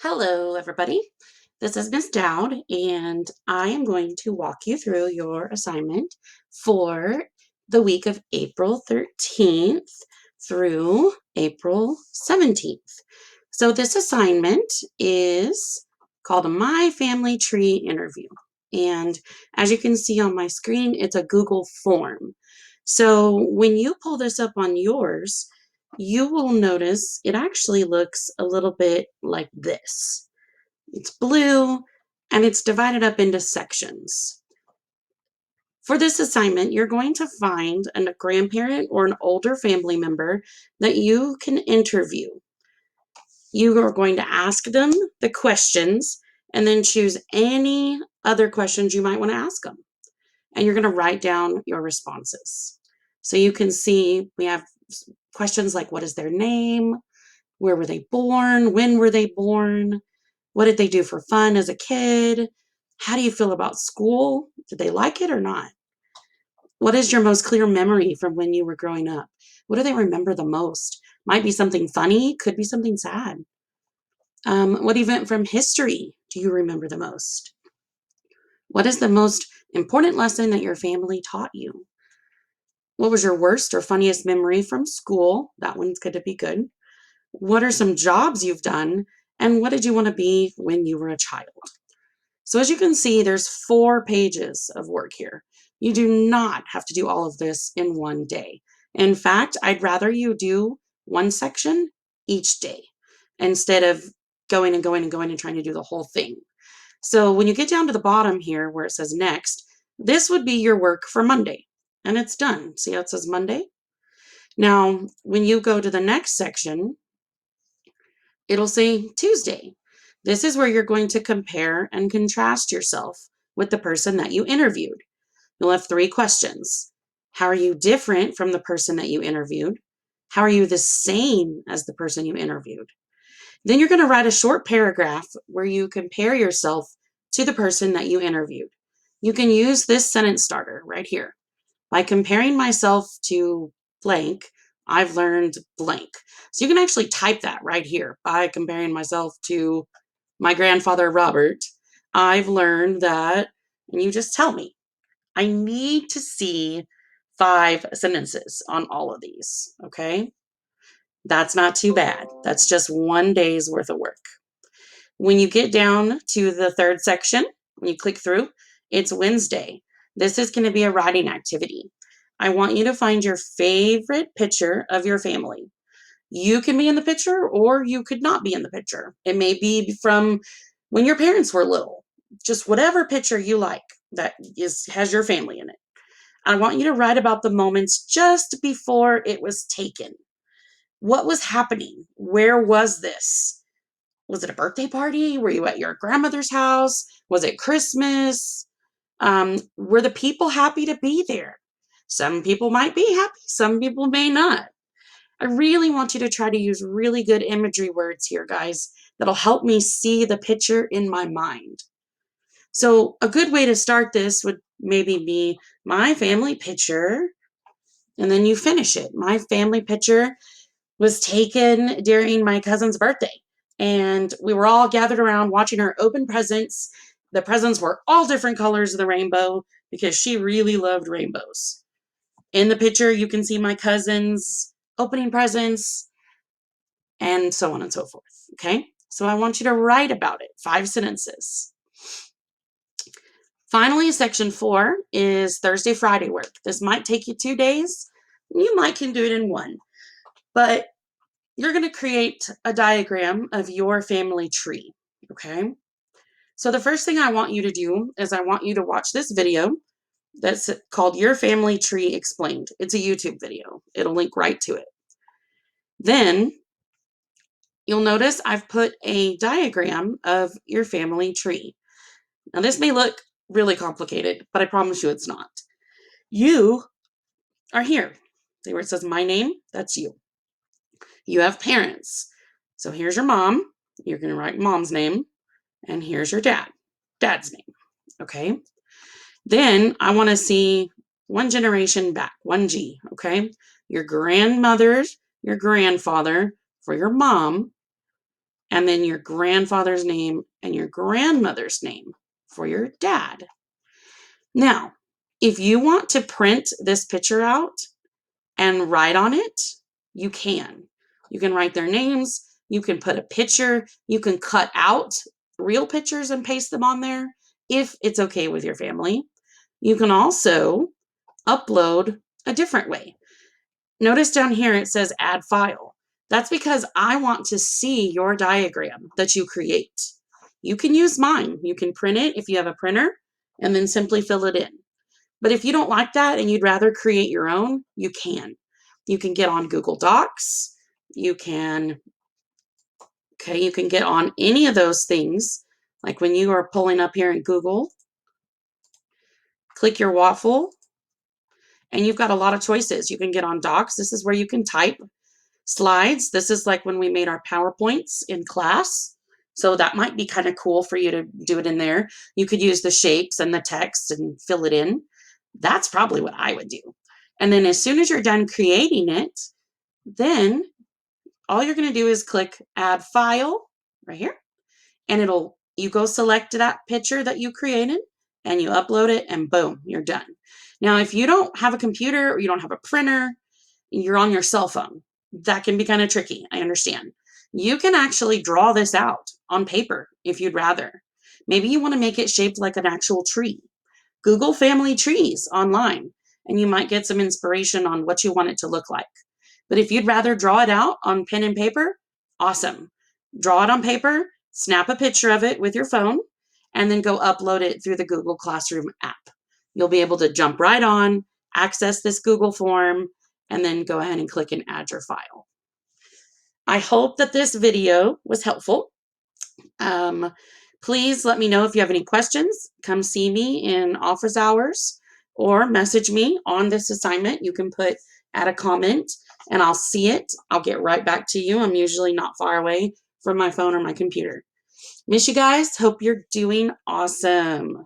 Hello, everybody. This is Miss Dowd, and I am going to walk you through your assignment for the week of April 13th through April 17th. So, this assignment is called a My Family Tree Interview. And as you can see on my screen, it's a Google form. So, when you pull this up on yours, you will notice it actually looks a little bit like this. It's blue and it's divided up into sections. For this assignment, you're going to find a grandparent or an older family member that you can interview. You are going to ask them the questions and then choose any other questions you might want to ask them. And you're going to write down your responses. So you can see we have questions like what is their name? Where were they born? When were they born? What did they do for fun as a kid? How do you feel about school? Did they like it or not? What is your most clear memory from when you were growing up? What do they remember the most? Might be something funny, could be something sad. What event from history do you remember the most? What is the most important lesson that your family taught you? What was your worst or funniest memory from school? That one's going to be good. What are some jobs you've done? And what did you want to be when you were a child? So as you can see, there's 4 pages of work here. You do not have to do all of this in one day. In fact, I'd rather you do one section each day instead of going and going and going and trying to do the whole thing. So when you get down to the bottom here where it says next, this would be your work for Monday. And it's done. See how it says Monday? Now, when you go to the next section, it'll say Tuesday. This is where you're going to compare and contrast yourself with the person that you interviewed. You'll have 3 questions. How are you different from the person that you interviewed? How are you the same as the person you interviewed? Then you're going to write a short paragraph where you compare yourself to the person that you interviewed. You can use this sentence starter right here. By comparing myself to blank, I've learned blank. So you can actually type that right here. By comparing myself to my grandfather, Robert, I've learned that, and you just tell me. I need to see 5 sentences on all of these, okay? That's not too bad. That's just one day's worth of work. When you get down to the 3rd section, when you click through, it's Wednesday. This is going to be a writing activity. I want you to find your favorite picture of your family. You can be in the picture or you could not be in the picture. It may be from when your parents were little. Just whatever picture you like that has your family in it. I want you to write about the moments just before it was taken. What was happening? Where was this? Was it a birthday party? Were you at your grandmother's house? Was it Christmas? Were the people happy to be there? Some people might be happy, some people may not. I really want you to try to use really good imagery words here, guys, that'll help me see the picture in my mind. So, a good way to start this would maybe be my family picture, and then you finish it. My family picture was taken during my cousin's birthday, and we were all gathered around watching her open presents. The presents were all different colors of the rainbow because she really loved rainbows. In the picture, you can see my cousins opening presents and so on and so forth. Okay, so I want you to write about it, 5 sentences. Finally, section 4 is Thursday, Friday work. This might take you 2 days. You might can do it in one, but you're going to create a diagram of your family tree, okay? So the first thing I want you to do is I want you to watch this video that's called Your Family Tree Explained. It's a YouTube video. It'll link right to it. Then you'll notice I've put a diagram of your family tree. Now this may look really complicated, but I promise you it's not. You are here. See where it says my name? That's you. You have parents. So here's your mom. You're going to write mom's name. And here's your dad's name. Okay. Then I want to see one generation back, 1G. Okay. Your grandmother's, your grandfather for your mom, and then your grandfather's name and your grandmother's name for your dad. Now, if you want to print this picture out and write on it, you can. You can write their names, you can put a picture, you can cut out real pictures and paste them on there if it's okay with your family. You can also upload a different way. Notice down here it says add file. That's because I want to see your diagram that you create. You can use mine. You can print it if you have a printer and then simply fill it in. But if you don't like that and you'd rather create your own, you can. You can get on Google Docs. You can get on any of those things. Like when you are pulling up here in Google, click your waffle, and you've got a lot of choices. You can get on Docs. This is where you can type. Slides, this is like when we made our PowerPoints in class. So that might be kind of cool for you to do it in there. You could use the shapes and the text and fill it in. That's probably what I would do. And then as soon as you're done creating it, then all you're going to do is click add file right here, and you go select that picture that you created and you upload it, and boom, you're done. Now, if you don't have a computer or you don't have a printer, you're on your cell phone, that can be kind of tricky. I understand. You can actually draw this out on paper if you'd rather. Maybe you want to make it shaped like an actual tree. Google family trees online, and you might get some inspiration on what you want it to look like. But if you'd rather draw it out on pen and paper, awesome. Draw it on paper, snap a picture of it with your phone, and then go upload it through the Google Classroom app. You'll be able to jump right on, access this Google form, and then go ahead and click and add your file. I hope that this video was helpful. Please let me know if you have any questions. Come see me in office hours or message me on this assignment. You can add a comment and I'll see it. I'll get right back to you. I'm usually not far away from my phone or my computer. Miss you guys. Hope you're doing awesome.